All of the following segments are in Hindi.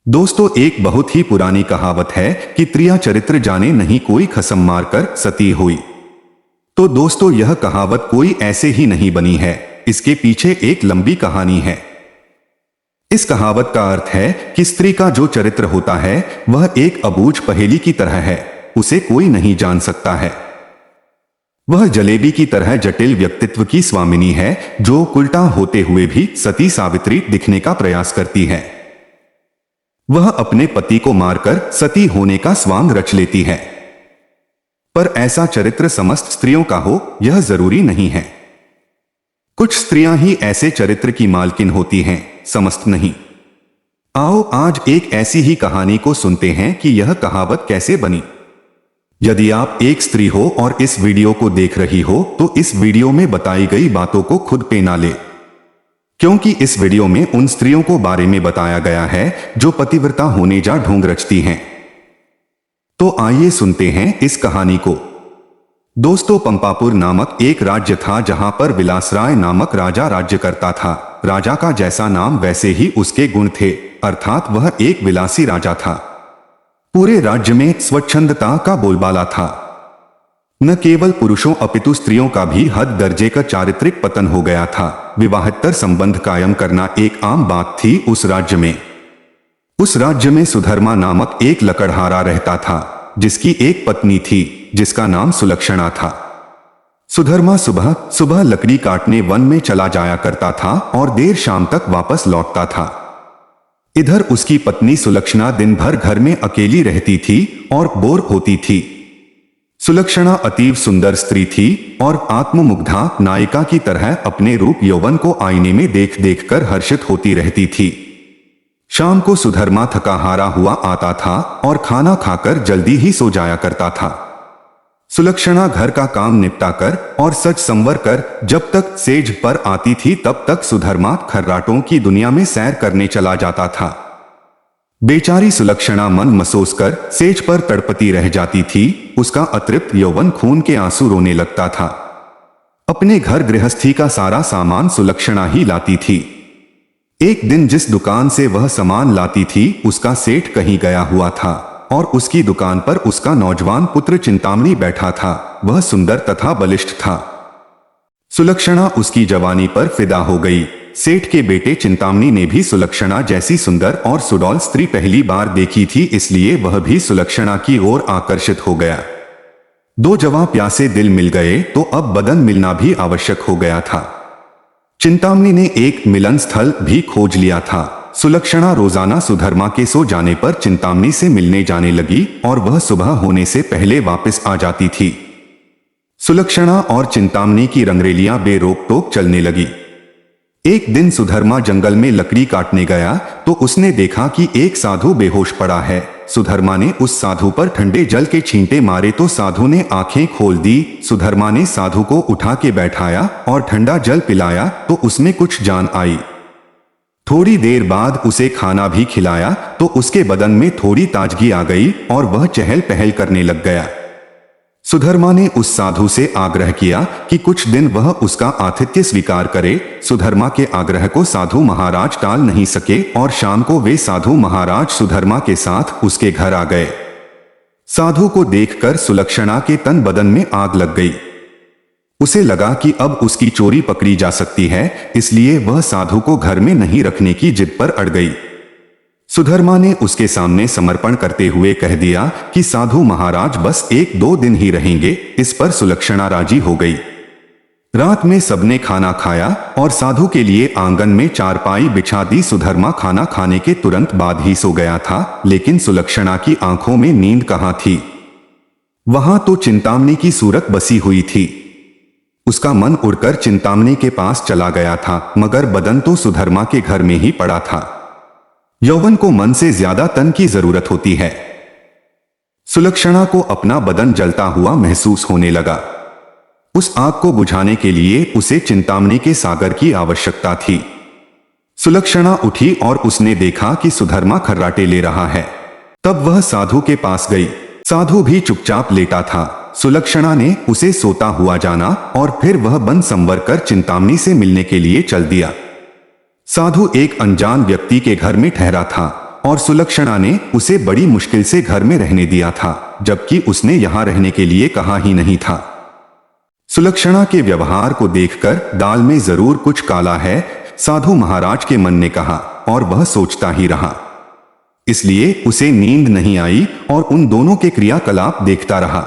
दोस्तों, एक बहुत ही पुरानी कहावत है कि त्रिया चरित्र जाने नहीं कोई खसम मारकर सती हुई। तो दोस्तों, यह कहावत कोई ऐसे ही नहीं बनी है, इसके पीछे एक लंबी कहानी है। इस कहावत का अर्थ है कि स्त्री का जो चरित्र होता है वह एक अबूझ पहेली की तरह है, उसे कोई नहीं जान सकता है। वह जलेबी की तरह जटिल व्यक्तित्व की स्वामिनी है जो उल्टा होते हुए भी सती सावित्री दिखने का प्रयास करती है। वह अपने पति को मारकर सती होने का स्वांग रच लेती है। पर ऐसा चरित्र समस्त स्त्रियों का हो यह जरूरी नहीं है। कुछ स्त्रियां ही ऐसे चरित्र की मालकिन होती हैं, समस्त नहीं। आओ आज एक ऐसी ही कहानी को सुनते हैं कि यह कहावत कैसे बनी। यदि आप एक स्त्री हो और इस वीडियो को देख रही हो तो इस वीडियो में बताई गई बातों को खुद पे ना ले, क्योंकि इस वीडियो में उन स्त्रियों को बारे में बताया गया है जो पतिव्रता होने जा ढोंग रचती हैं। तो आइए सुनते हैं इस कहानी को। दोस्तों, पंपापुर नामक एक राज्य था जहां पर विलासराय नामक राजा राज्य करता था। राजा का जैसा नाम वैसे ही उसके गुण थे, अर्थात वह एक विलासी राजा था। पूरे राज्य में स्वच्छंदता का बोलबाला था। न केवल पुरुषों अपितु स्त्रियों का भी हद दर्जे का चारित्रिक पतन हो गया था। विवाहेतर संबंध कायम करना एक आम बात थी उस राज्य में। उस राज्य में सुधर्मा नामक एक लकड़हारा रहता था जिसकी एक पत्नी थी जिसका नाम सुलक्षणा था। सुधर्मा सुबह सुबह लकड़ी काटने वन में चला जाया करता था और देर शाम तक वापस लौटता था। इधर उसकी पत्नी सुलक्षणा दिन भर घर में अकेली रहती थी और बोर होती थी। सुलक्षणा अतीव सुंदर स्त्री थी और आत्ममुग्धा नायिका की तरह अपने रूप यौवन को आईने में देख देख कर हर्षित होती रहती थी। शाम को सुधर्मा थका हारा हुआ आता था और खाना खाकर जल्दी ही सो जाया करता था। सुलक्षणा घर का काम निपटा कर और सच संवर कर जब तक सेज पर आती थी तब तक सुधर्मा खर्राटों की दुनिया में सैर करने चला जाता था। बेचारी सुलक्षणा मन मसोस कर सेज पर तड़पती रह जाती थी। उसका अतृप्त यौवन खून के आंसू रोने लगता था। अपने घर गृहस्थी का सारा सामान सुलक्षणा ही लाती थी। एक दिन जिस दुकान से वह सामान लाती थी उसका सेठ कहीं गया हुआ था और उसकी दुकान पर उसका नौजवान पुत्र चिंतामणि बैठा था। वह सुंदर तथा बलिष्ठ था। सुलक्षणा उसकी जवानी पर फिदा हो गई। सेठ के बेटे चिंतामणि ने भी सुलक्षणा जैसी सुंदर और सुडौल स्त्री पहली बार देखी थी, इसलिए वह भी सुलक्षणा की ओर आकर्षित हो गया। दो जवां प्यासे दिल मिल गए तो अब बदन मिलना भी आवश्यक हो गया था। चिंतामणि ने एक मिलन स्थल भी खोज लिया था। सुलक्षणा रोजाना सुधर्मा के सो जाने पर चिंतामणि से मिलने जाने लगी और वह सुबह होने से पहले वापस आ जाती थी। सुलक्षणा और चिंतामणि की रंगरेलियां बेरोक टोक चलने लगी। एक दिन सुधर्मा जंगल में लकड़ी काटने गया तो उसने देखा कि एक साधु बेहोश पड़ा है। सुधर्मा ने उस साधु पर ठंडे जल के छींटे मारे तो साधु ने आंखें खोल दी। सुधर्मा ने साधु को उठा के बैठाया और ठंडा जल पिलाया तो उसमें कुछ जान आई। थोड़ी देर बाद उसे खाना भी खिलाया तो उसके बदन में थोड़ी ताजगी आ गई और वह चहल पहल करने लग गया। सुधर्मा ने उस साधु से आग्रह किया कि कुछ दिन वह उसका आतिथ्य स्वीकार करे। सुधर्मा के आग्रह को साधु महाराज टाल नहीं सके और शाम को वे साधु महाराज सुधर्मा के साथ उसके घर आ गए। साधु को देखकर सुलक्षणा के तन बदन में आग लग गई। उसे लगा कि अब उसकी चोरी पकड़ी जा सकती है, इसलिए वह साधु को घर में नहीं रखने की जिद पर अड़ गई। सुधर्मा ने उसके सामने समर्पण करते हुए कह दिया कि साधु महाराज बस 1-2 दिन ही रहेंगे। इस पर सुलक्षणा राजी हो गई। रात में सबने खाना खाया और साधु के लिए आंगन में चारपाई बिछा दी। सुधर्मा खाना खाने के तुरंत बाद ही सो गया था, लेकिन सुलक्षणा की आंखों में नींद कहाँ थी। वहां तो चिंतामणि की सूरत बसी हुई थी। उसका मन उड़कर चिंतामणि के पास चला गया था, मगर बदन तो सुधर्मा के घर में ही पड़ा था। यौवन को मन से ज्यादा तन की जरूरत होती है। सुलक्षणा को अपना बदन जलता हुआ महसूस होने लगा। उस आग को बुझाने के लिए उसे चिंतामणि के सागर की आवश्यकता थी। सुलक्षणा उठी और उसने देखा कि सुधर्मा खर्राटे ले रहा है। तब वह साधु के पास गई। साधु भी चुपचाप लेटा था। सुलक्षणा ने उसे सोता हुआ जाना और फिर वह बन संवर कर चिंतामणि से मिलने के लिए चल दिया। साधु एक अनजान व्यक्ति के घर में ठहरा था। और सुलक्षणा ने उसे बड़ी मुश्किल से घर में रहने दिया था, जबकि उसने यहां रहने के लिए कहा ही नहीं था। सुलक्षणा के व्यवहार को देखकर दाल में जरूर कुछ काला है, साधु महाराज के मन ने कहा, और वह सोचता ही रहा। इसलिए उसे नींद नहीं आई और उन दोनों के क्रियाकलाप देखता रहा।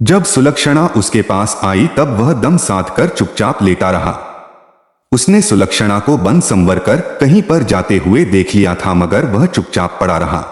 जब सुलक्षणा उसके पास आई तब वह दम साध कर चुपचाप लेटा रहा। उसने सुलक्षणा को बंद संवर कर कहीं पर जाते हुए देख लिया था, मगर वह चुपचाप पड़ा रहा।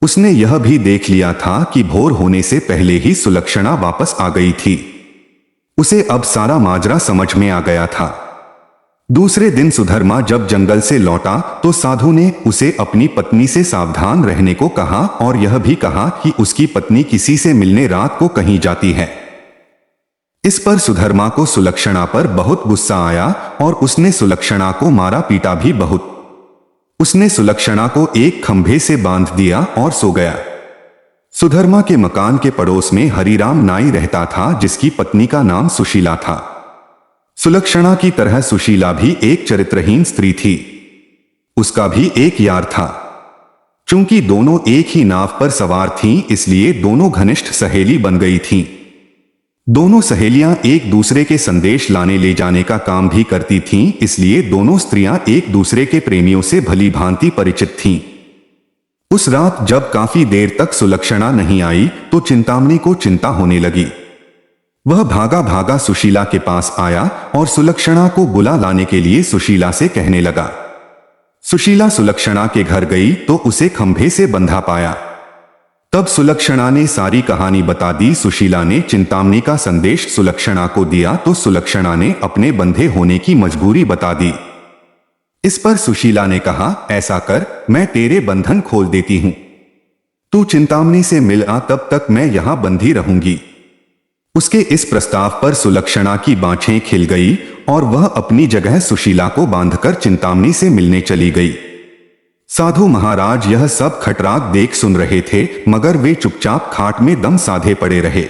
उसने यह भी देख लिया था कि भोर होने से पहले ही सुलक्षणा वापस आ गई थी। उसे अब सारा माजरा समझ में आ गया था। दूसरे दिन सुधर्मा जब जंगल से लौटा तो साधु ने उसे अपनी पत्नी से सावधान रहने को कहा और यह भी कहा कि उसकी पत्नी किसी से मिलने रात को कहीं जाती है। इस पर सुधर्मा को सुलक्षणा पर बहुत गुस्सा आया और उसने सुलक्षणा को मारा पीटा भी बहुत। उसने सुलक्षणा को एक खंभे से बांध दिया और सो गया। सुधर्मा के मकान के पड़ोस में हरिराम नाई रहता था, जिसकी पत्नी का नाम सुशीला था। सुलक्षणा की तरह सुशीला भी एक चरित्रहीन स्त्री थी। उसका भी एक यार था। चूंकि दोनों एक ही नाव पर सवार थीं, इसलिए दोनों घनिष्ठ सहेली बन गई थीं। दोनों सहेलियां एक दूसरे के संदेश लाने ले जाने का काम भी करती थीं, इसलिए दोनों स्त्रियां एक दूसरे के प्रेमियों से भली भांति परिचित थीं। उस रात जब काफी देर तक सुलक्षणा नहीं आई तो चिंतामणि को चिंता होने लगी। वह भागा भागा सुशीला के पास आया और सुलक्षणा को बुला लाने के लिए सुशीला से कहने लगा। सुशीला सुलक्षणा के घर गई तो उसे खंभे से बंधा पाया। तब सुलक्षणा ने सारी कहानी बता दी। सुशीला ने चिंतामणि का संदेश सुलक्षणा को दिया तो सुलक्षणा ने अपने बंधे होने की मजबूरी बता दी। इस पर सुशीला ने कहा, ऐसा कर, मैं तेरे बंधन खोल देती हूं। तू चिंतामणि से मिल आ, तब तक मैं यहां बंधी रहूंगी। उसके इस प्रस्ताव पर सुलक्षणा की बाँछें खिल गई और वह अपनी जगह सुशीला को बांधकर चिंतामणि से मिलने चली गई। साधु महाराज यह सब खटराग देख सुन रहे थे, मगर वे चुपचाप खाट में दम साधे पड़े रहे।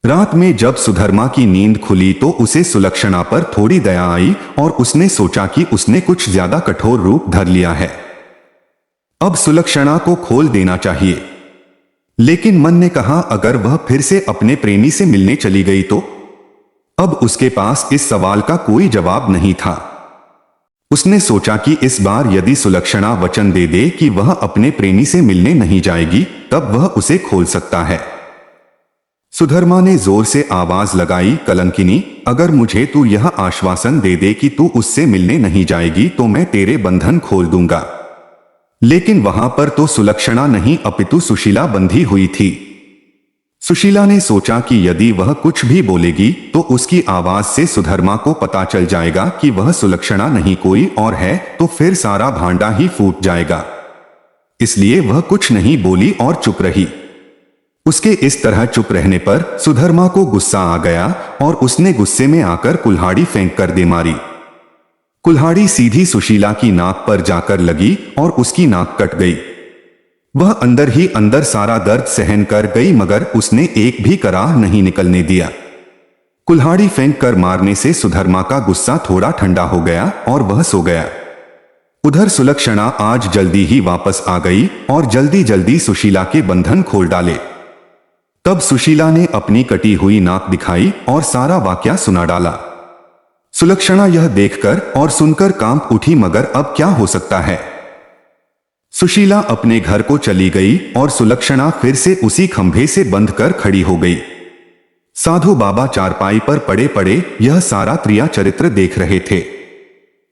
रात में जब सुधर्मा की नींद खुली तो उसे सुलक्षणा पर थोड़ी दया आई और उसने सोचा कि उसने कुछ ज्यादा कठोर रूप धर लिया है। अब सुलक्षणा को खोल देना चाहिए। लेकिन मन ने कहा, अगर वह फिर से अपने प्रेमी से मिलने चली गई तो? अब उसके पास इस सवाल का कोई जवाब नहीं था। उसने सोचा कि इस बार यदि सुलक्षणा वचन दे दे कि वह अपने प्रेमी से मिलने नहीं जाएगी, तब वह उसे खोल सकता है। सुधर्मा ने जोर से आवाज लगाई, कलंकिनी, अगर मुझे तू यह आश्वासन दे दे कि तू उससे मिलने नहीं जाएगी तो मैं तेरे बंधन खोल दूंगा। लेकिन वहां पर तो सुलक्षणा नहीं अपितु सुशीला बंधी हुई थी। सुशीला ने सोचा कि यदि वह कुछ भी बोलेगी तो उसकी आवाज से सुधर्मा को पता चल जाएगा कि वह सुलक्षणा नहीं कोई और है, तो फिर सारा भांडा ही फूट जाएगा। इसलिए वह कुछ नहीं बोली और चुप रही। उसके इस तरह चुप रहने पर सुधर्मा को गुस्सा आ गया और उसने गुस्से में आकर कुल्हाड़ी फेंक कर दे मारी। कुल्हाड़ी सीधी सुशीला की नाक पर जाकर लगी और उसकी नाक कट गई। वह अंदर ही अंदर सारा दर्द सहन कर गई, मगर उसने एक भी कराह नहीं निकलने दिया। कुल्हाड़ी फेंक कर मारने से सुधर्मा का गुस्सा थोड़ा ठंडा हो गया और वह सो गया। उधर सुलक्षणा आज जल्दी ही वापस आ गई और जल्दी जल्दी सुशीला के बंधन खोल डाले। तब सुशीला ने अपनी कटी हुई नाक दिखाई और सारा वाकया सुना डाला। सुलक्षणा यह देखकर और सुनकर कांप उठी, मगर अब क्या हो सकता है। सुशीला अपने घर को चली गई और सुलक्षणा फिर से उसी खंभे से बंध कर खड़ी हो गई। साधु बाबा चारपाई पर पड़े पड़े यह सारा क्रिया चरित्र देख रहे थे।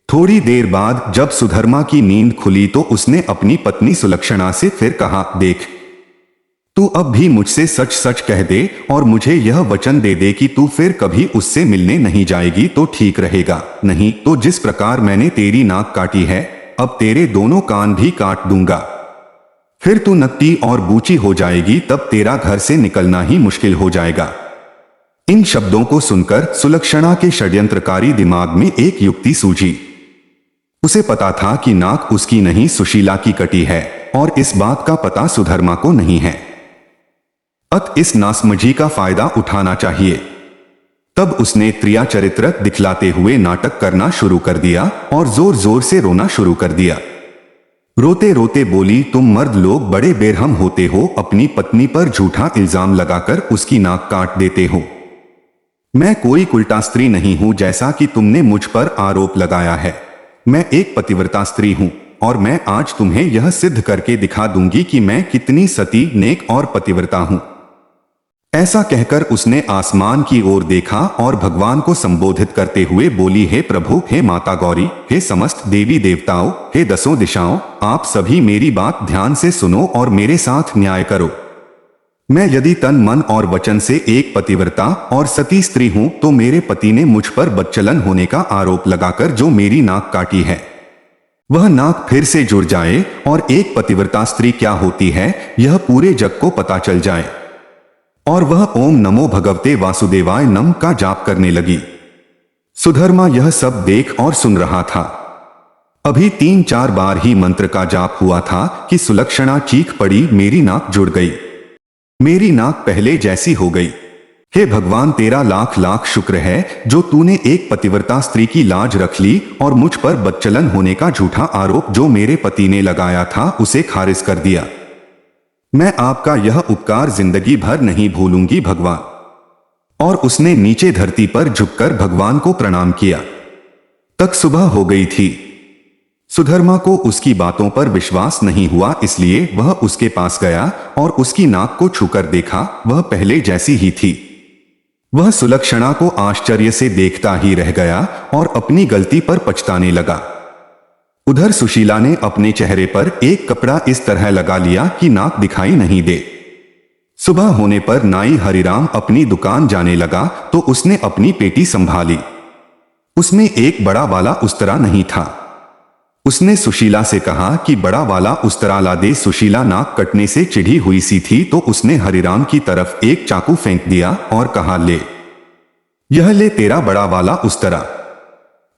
थोड़ी देर बाद जब सुधर्मा की नींद खुली तो उसने अपनी पत्नी सुलक्षणा से फिर कहा, देख, तू अब भी मुझसे सच सच कह दे और मुझे यह वचन दे दे कि तू फिर कभी उससे मिलने नहीं जाएगी तो ठीक रहेगा, नहीं तो जिस प्रकार मैंने तेरी नाक काटी है, अब तेरे दोनों कान भी काट दूंगा। फिर तू नत्ती और बूची हो जाएगी, तब तेरा घर से निकलना ही मुश्किल हो जाएगा। इन शब्दों को सुनकर सुलक्षणा के षड्यंत्रकारी दिमाग में एक युक्ति सूझी। उसे पता था कि नाक उसकी नहीं सुशीला की कटी है और इस बात का पता सुधर्मा को नहीं है। अत इस नासमझी का फायदा उठाना चाहिए। तब उसने क्रिया चरित्र दिखलाते हुए नाटक करना शुरू कर दिया और जोर जोर से रोना शुरू कर दिया। रोते रोते बोली, तुम मर्द लोग बड़े बेरहम होते हो, अपनी पत्नी पर झूठा इल्जाम लगाकर उसकी नाक काट देते हो। मैं कोई उल्टा स्त्री नहीं हूं जैसा कि तुमने मुझ पर आरोप लगाया है। मैं एक पतिव्रता स्त्री हूं और मैं आज तुम्हें यह सिद्ध करके दिखा दूंगी कि मैं कितनी सती, नेक और पतिव्रता हूं। ऐसा कहकर उसने आसमान की ओर देखा और भगवान को संबोधित करते हुए बोली, हे प्रभु, हे माता गौरी, हे समस्त देवी देवताओं, हे दसों दिशाओं, आप सभी मेरी बात ध्यान से सुनो और मेरे साथ न्याय करो। मैं यदि तन मन और वचन से एक पतिव्रता और सती स्त्री हूं तो मेरे पति ने मुझ पर बदचलन होने का आरोप लगाकर जो मेरी नाक काटी है वह नाक फिर से जुड़ जाए और एक पतिव्रता स्त्री क्या होती है यह पूरे जग को पता चल जाए। और वह ओम नमो भगवते वासुदेवाय नम का जाप करने लगी। सुधर्मा यह सब देख और सुन रहा था। अभी 3-4 बार ही मंत्र का जाप हुआ था कि सुलक्षणा चीख पड़ी, मेरी नाक जुड़ गई, मेरी नाक पहले जैसी हो गई। हे भगवान, तेरा लाख लाख शुक्र है जो तूने एक पतिव्रता स्त्री की लाज रख ली और मुझ पर बदचलन होने का झूठा आरोप जो मेरे पति ने लगाया था उसे खारिज कर दिया। मैं आपका यह उपकार जिंदगी भर नहीं भूलूंगी भगवान। और उसने नीचे धरती पर झुककर भगवान को प्रणाम किया। तक सुबह हो गई थी। सुधर्मा को उसकी बातों पर विश्वास नहीं हुआ, इसलिए वह उसके पास गया और उसकी नाक को छूकर देखा, वह पहले जैसी ही थी। वह सुलक्षणा को आश्चर्य से देखता ही रह गया और अपनी गलती पर पछताने लगा। उधर सुशीला ने अपने चेहरे पर एक कपड़ा इस तरह लगा लिया कि नाक दिखाई नहीं दे। सुबह होने पर नाई हरिराम अपनी दुकान जाने लगा तो उसने अपनी पेटी संभाली। उसमें एक बड़ा वाला उस्तरा नहीं था। उसने सुशीला से कहा कि बड़ा वाला उस्तरा ला दे। सुशीला नाक कटने से चिढ़ी हुई सी थी तो उसने हरिराम की तरफ एक चाकू फेंक दिया और कहा, ले, यह ले तेरा बड़ा वाला उस्तरा।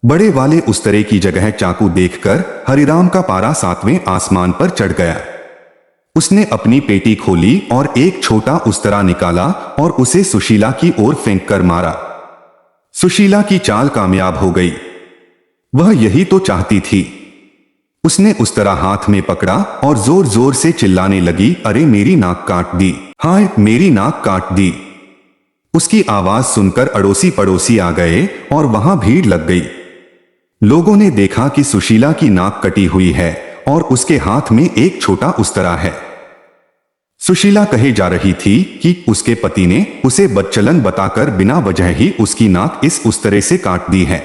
बड़े वाले उस्तरे की जगह चाकू देखकर हरिराम का पारा 7वें आसमान पर चढ़ गया। उसने अपनी पेटी खोली और एक छोटा उस्तरा निकाला और उसे सुशीला की ओर फेंक कर मारा। सुशीला की चाल कामयाब हो गई। वह यही तो चाहती थी। उसने उस्तरा हाथ में पकड़ा और जोर जोर से चिल्लाने लगी, अरे मेरी नाक काट दी, हाय मेरी नाक काट दी। उसकी आवाज सुनकर अड़ोसी पड़ोसी आ गए और वहां भीड़ लग गई। लोगों ने देखा कि सुशीला की नाक कटी हुई है और उसके हाथ में एक छोटा उस्तरा है। सुशीला कहे जा रही थी कि उसके पति ने उसे बदचलन बताकर बिना वजह ही उसकी नाक इस उस्तरे से काट दी है।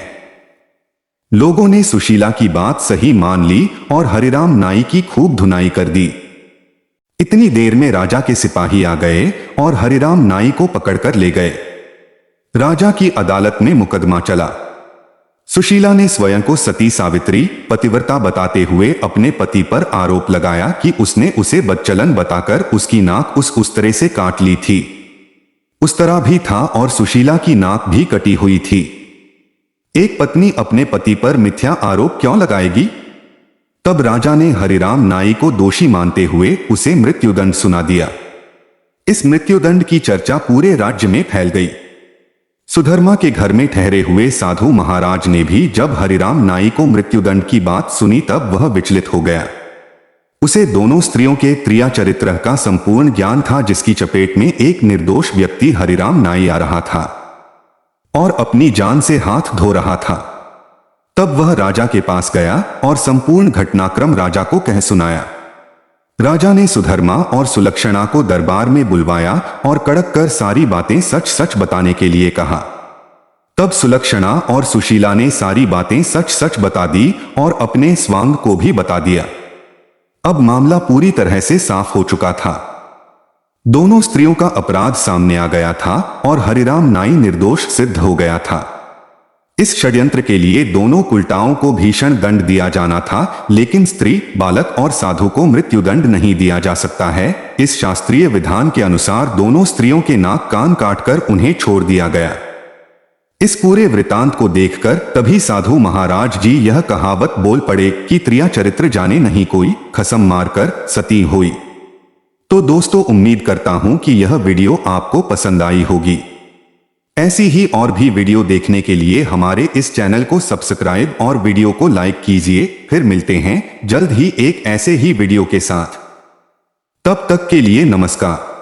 लोगों ने सुशीला की बात सही मान ली और हरिराम नाई की खूब धुनाई कर दी। इतनी देर में राजा के सिपाही आ गए और हरिराम नाई को पकड़कर ले गए। राजा की अदालत में मुकदमा चला। सुशीला ने स्वयं को सती सावित्री पतिव्रता बताते हुए अपने पति पर आरोप लगाया कि उसने उसे बदचलन बताकर उसकी नाक उस उस्तरे से काट ली थी। उस्तरा भी था और सुशीला की नाक भी कटी हुई थी। एक पत्नी अपने पति पर मिथ्या आरोप क्यों लगाएगी? तब राजा ने हरिराम नाई को दोषी मानते हुए उसे मृत्युदंड सुना दिया। इस मृत्युदंड की चर्चा पूरे राज्य में फैल गई। सुधर्मा के घर में ठहरे हुए साधु महाराज ने भी जब हरिराम नाई को मृत्युदंड की बात सुनी तब वह विचलित हो गया। उसे दोनों स्त्रियों के त्रिया चरित्र का संपूर्ण ज्ञान था जिसकी चपेट में एक निर्दोष व्यक्ति हरिराम नाई आ रहा था और अपनी जान से हाथ धो रहा था। तब वह राजा के पास गया और संपूर्ण घटनाक्रम राजा को कह सुनाया। राजा ने सुधर्मा और सुलक्षणा को दरबार में बुलवाया और कड़क कर सारी बातें सच सच बताने के लिए कहा। तब सुलक्षणा और सुशीला ने सारी बातें सच सच बता दी और अपने स्वांग को भी बता दिया। अब मामला पूरी तरह से साफ हो चुका था। दोनों स्त्रियों का अपराध सामने आ गया था और हरिराम नाई निर्दोष सिद्ध हो गया था। इस षड्यंत्र के लिए दोनों कुलटाओं को भीषण दंड दिया जाना था, लेकिन स्त्री, बालक और साधु को मृत्युदंड नहीं दिया जा सकता है। इस शास्त्रीय विधान के अनुसार दोनों स्त्रियों के नाक कान काटकर उन्हें छोड़ दिया गया। इस पूरे वृतांत को देखकर तभी साधु महाराज जी यह कहावत बोल पड़े कि त्रिया चरित्र जाने नहीं कोई, खसम मारकर सती होई। तो दोस्तों, उम्मीद करता हूं कि यह वीडियो आपको पसंद आई होगी। ऐसी ही और भी वीडियो देखने के लिए हमारे इस चैनल को सब्सक्राइब और वीडियो को लाइक कीजिए। फिर मिलते हैं जल्द ही एक ऐसे ही वीडियो के साथ। तब तक के लिए नमस्कार।